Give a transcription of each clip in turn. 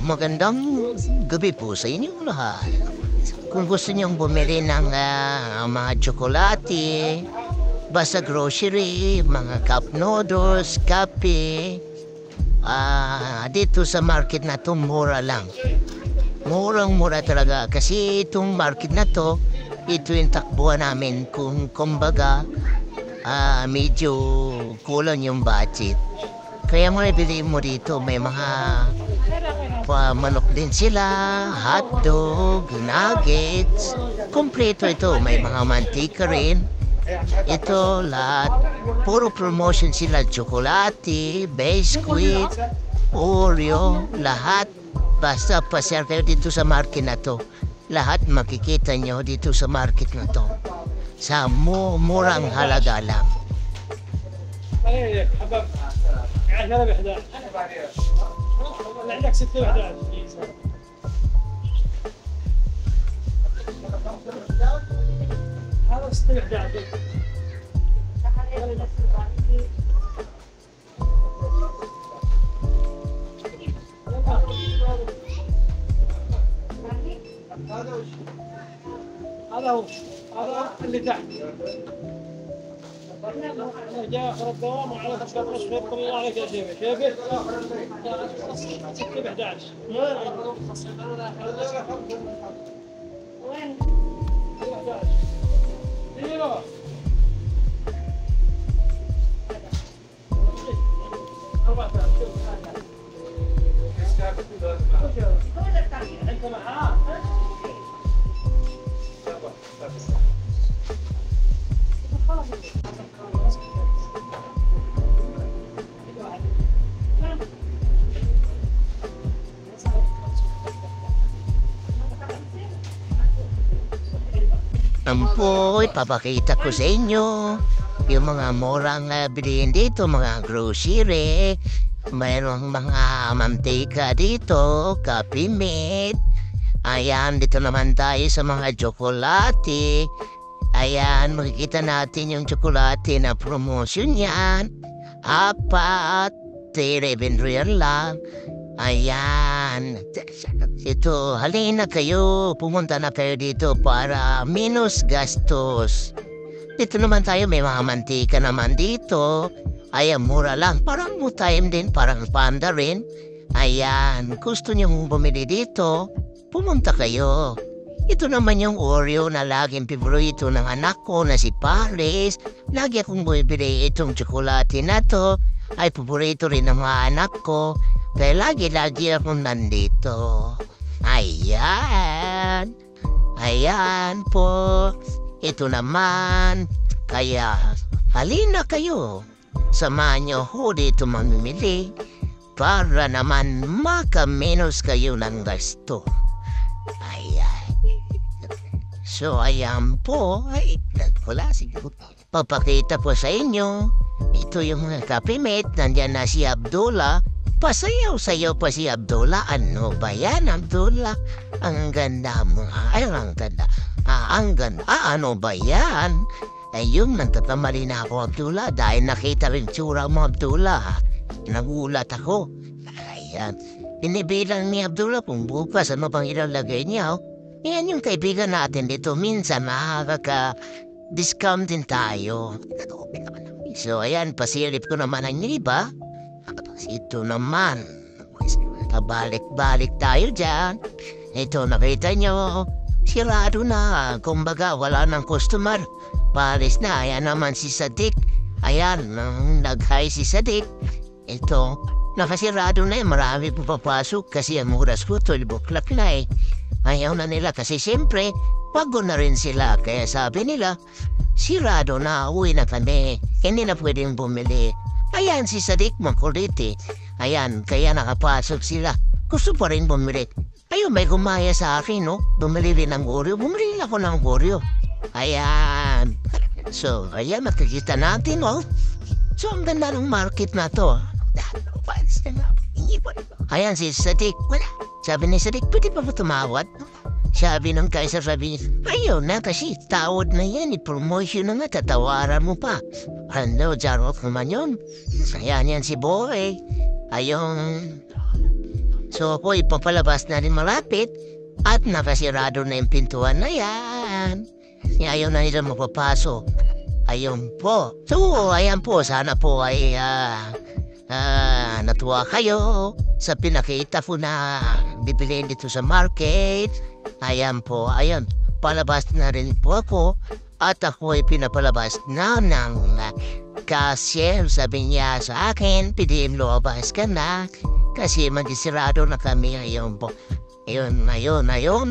Magandang gabi po sa inyong lahat. Kung gusto niyong bumili ng mga tsokolate, basta grocery, mga cup noodles, kape, dito sa market na to mura lang. Murang-mura talaga kasi itong market na to, ito yung takbuhan namin kung kumbaga medyo kulang yung budget. Kaya mabili mo dito, may mga manok din sila, hotdog, nuggets. Kompleto ito, may mga mantika rin. Ito lahat, puro promotion sila, tsokolate, biscuit, Oreo, lahat. Basta pasyal kayo dito sa market na to. Lahat makikita nyo dito sa market na to. Sa murang halaga lang. عندك 6 وحدات هذا 6 وحدات هذا هو هذا اللي تحت جاء اخر الدوام وعلى خشب خير طلع عليك يا شيبه شيبه 6 ب 11 وين 11 زيرو انت معاه Po, ipapakita ko sa inyo yung mga murang bilihin dito, mga grocery. Mayroong mga mantika dito, Kape Mate. Ayan, dito naman tayo sa mga tsokolate. Ayan, makikita natin yung tsokolate na promotion yan. Apat, 11 real lang. Ayan. Ito, halina kayo. Pumunta na kayo dito para minus gastos. Dito naman tayo, may mga mantika naman dito. Ayan, mura lang. Parang Mutime din, parang Panda rin. Ayan, gusto niyo bumili dito, pumunta kayo. Ito naman yung Oreo na laging piborito ng anak ko na si Paris. Lagi akong bumibili itong tsokolate na to. Ay paborito rin ng mga anak ko. Kaya lagi akong nandito. Ayan. Ayan po. Ito naman. Kaya halina kayo. Samahan niyo ho dito mamimili. Para naman makamenos kayo ng gasto. Ayan. So ayan po. Ay, wala siguro. Papakita po sa inyo. Ito yung mga Kape Mate. Nandiyan na si Abdullah. Pasayaw-sayaw pa si Abdullah. Ano ba yan, Abdullah? Ang ganda mo. Ay, ang ganda. Ang ganda. Ano ba yan? Ay, yung nagtatamali na ako, Abdullah. Dahil nakita rin tsura mo, Abdullah. Nagulat ako. Ayan. Pinibilang ni Abdullah kung bukas ano pang ilalagay niya. Yan yung kaibigan natin dito. Minsan makaka-discount din tayo. So, ayan. Pasilip ko naman ang iba. Ito naman, pabalik-balik tayo dyan. Ito, nakita nyo, sirado na. Kumbaga, wala ng customer. Paris na, ayan naman si Sadik. Ayan, nag-hi si Sadik. Ito, nakasirado na marami pupapasok kasi ang oras ko, 12 o'clock na eh. Ayaw na nila kasi siyempre, pagod na rin sila. Kaya sabi nila, sirado na, uwi na kami. Hindi na pwedeng bumili. Ayan si Sadik makulit eh. Ayan, kaya nakapasok sila. Gusto pa rin bumili. Ayun, may gumaya sa akin, no? Bumili rin ng Oreo. Bumili ako ng Oreo. Ayan. So, ayan, makikita natin, no? So, ang ganda ng market na to. Ayan si Sadik. Wala. Sabi ni Sadik, pwede pa ba tumawad? Sabi ng Kaiser, sabi niya, ayaw na kasi tawad na yan, i-promotion na nga, tatawaran mo pa. Ano, jarot naman yun. Kaya niyan si Boy. Ayong... So ako ipapalabas na rin malapit at nakasirado na yung pintuan na yan. Ayaw na nila mapapasok. Ayun po. So, ayan po, sana po ay natuwa kayo sa pinakita po na bibilin dito sa market. Ayan po, ayan. Palabas na rin po ako at ako ay pinapalabas na ng cashier. Sabi niya sa akin, pidim lumabas ka na kasi magisirado na kami ngayon po. Ayun.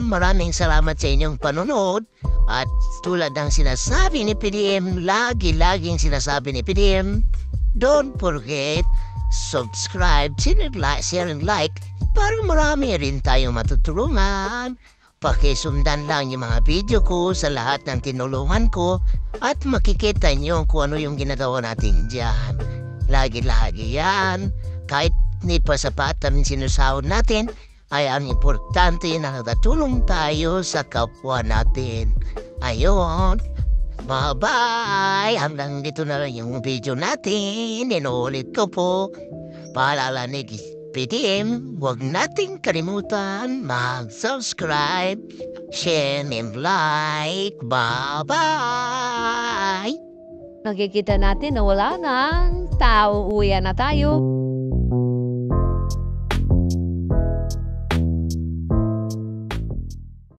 Maraming salamat sa inyong panonood. At tulad ng sinasabi ni PDM, laging sinasabi ni PDM, don't forget, subscribe, share and like, para marami rin tayong matutulungan. Pakisundan lang yung mga video ko sa lahat ng tinulungan ko at makikita nyo kung ano yung ginagawa natin dyan. Lagi yan. Kahit ni pa sapat ang sinusahod natin, ay ang importante na natulong tayo sa kapwa natin. Ayun. Bye-bye! Hanggang dito na lang yung video natin. Inuulit ko po. Paalala ni PDM, huwag nating kalimutan mag-subscribe, share, and like. Bye-bye! Nakikita natin na wala nang tao, uwi na tayo.